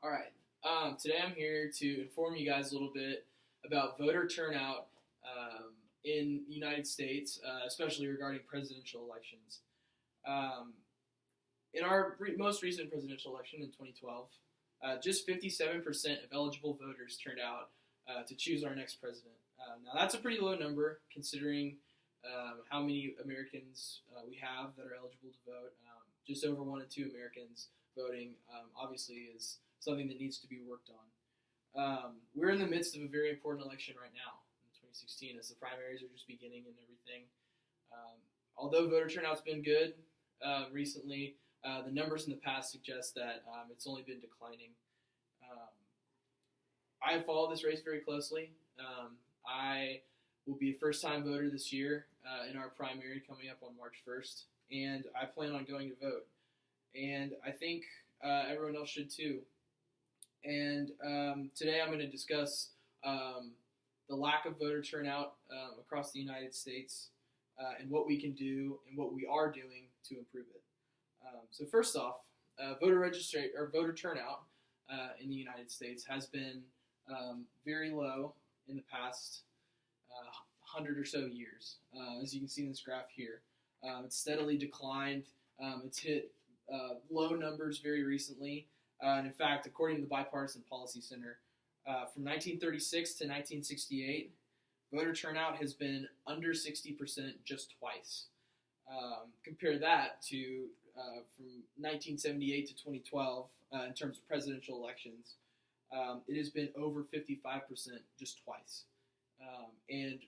All right. Today I'm here to inform you guys a little bit about voter turnout in the United States, especially regarding presidential elections. Um, in our most recent presidential election in 2012, just 57% of eligible voters turned out to choose our next president. Now that's a pretty low number considering how many Americans we have that are eligible to vote. Just over 1 in 2 Americans voting obviously is something that needs to be worked on. We're in the midst of a very important election right now in 2016 as the primaries are just beginning and everything. Although voter turnout's been good recently, the numbers in the past suggest that it's only been declining. I follow this race very closely. I will be a first-time voter this year in our primary coming up on March 1st, and I plan on going to vote. And I think everyone else should too. And today I'm going to discuss the lack of voter turnout across the United States and what we can do and what we are doing to improve it. So first off, voter turnout in the United States has been very low in the past 100 or so years. As you can see in this graph here, it's steadily declined. It's hit low numbers very recently. And in fact, according to the Bipartisan Policy Center, from 1936 to 1968, voter turnout has been under 60% just twice. Compare that to from 1978 to 2012 in terms of presidential elections. It has been over 55% just twice. And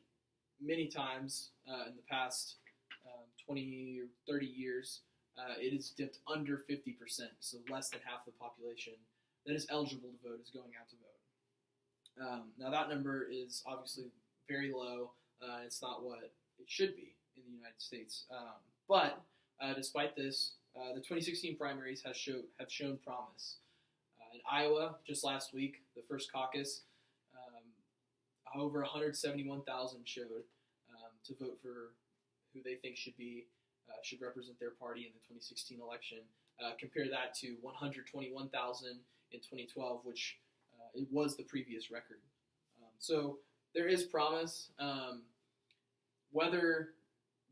many times in the past 20 or 30 years, it has dipped under 50%, so less than half the population that is eligible to vote is going out to vote. Now that number is obviously very low. It's not what it should be in the United States. But despite this, the 2016 primaries have shown promise. In Iowa, just last week, the first caucus, over 171,000 showed to vote for who they think should represent their party in the 2016 election. Compare that to 121,000 in 2012, which it was the previous record. So there is promise. Whether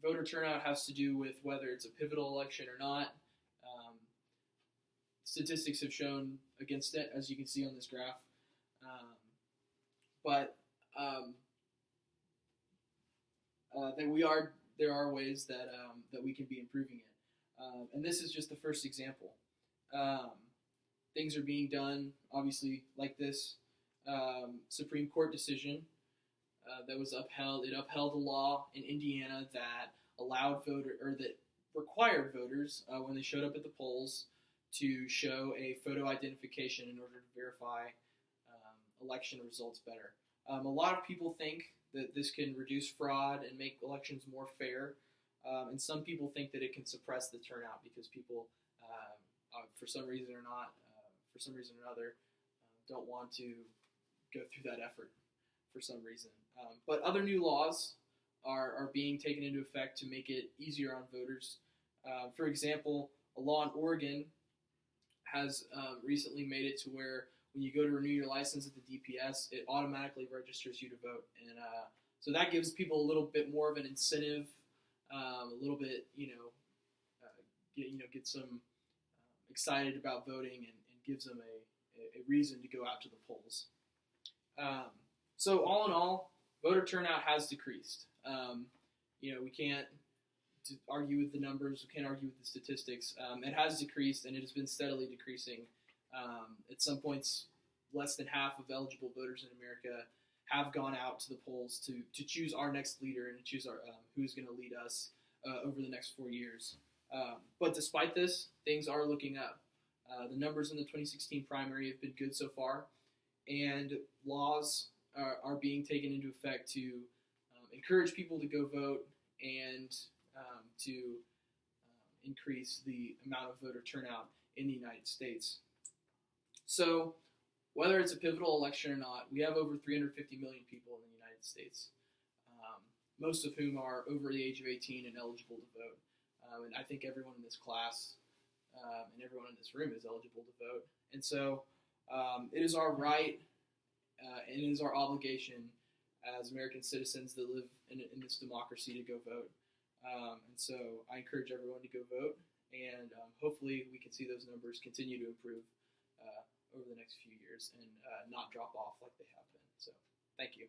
voter turnout has to do with whether it's a pivotal election or not, statistics have shown against it, as you can see on this graph. But there are ways that we can be improving it, and this is just the first example. Things are being done, obviously, like this Supreme Court decision that was upheld. It upheld a law in Indiana that that required voters when they showed up at the polls to show a photo identification in order to verify election results better. A lot of people think that this can reduce fraud and make elections more fair, and some people think that it can suppress the turnout because people, for some reason or another, don't want to go through that effort for some reason. But other new laws are being taken into effect to make it easier on voters. For example, a law in Oregon has recently made it to where when you go to renew your license at the DPS, it automatically registers you to vote, and so that gives people a little bit more of an incentive, a little bit, get some excited about voting, and gives them a reason to go out to the polls. So all in all, voter turnout has decreased. We can't argue with the numbers, we can't argue with the statistics. It has decreased, and it has been steadily decreasing. At some points, less than half of eligible voters in America have gone out to the polls to choose our next leader and to choose who's going to lead us over the next 4 years. But despite this, things are looking up. The numbers in the 2016 primary have been good so far, and laws are being taken into effect to encourage people to go vote and to increase the amount of voter turnout in the United States. So, whether it's a pivotal election or not, we have over 350 million people in the United States, most of whom are over the age of 18 and eligible to vote. And I think everyone in this class and everyone in this room is eligible to vote. And so It is our right and it is our obligation as American citizens that live in this democracy to go vote. And so I encourage everyone to go vote, and hopefully we can see those numbers continue to improve over the next few years and not drop off like they have been. So thank you.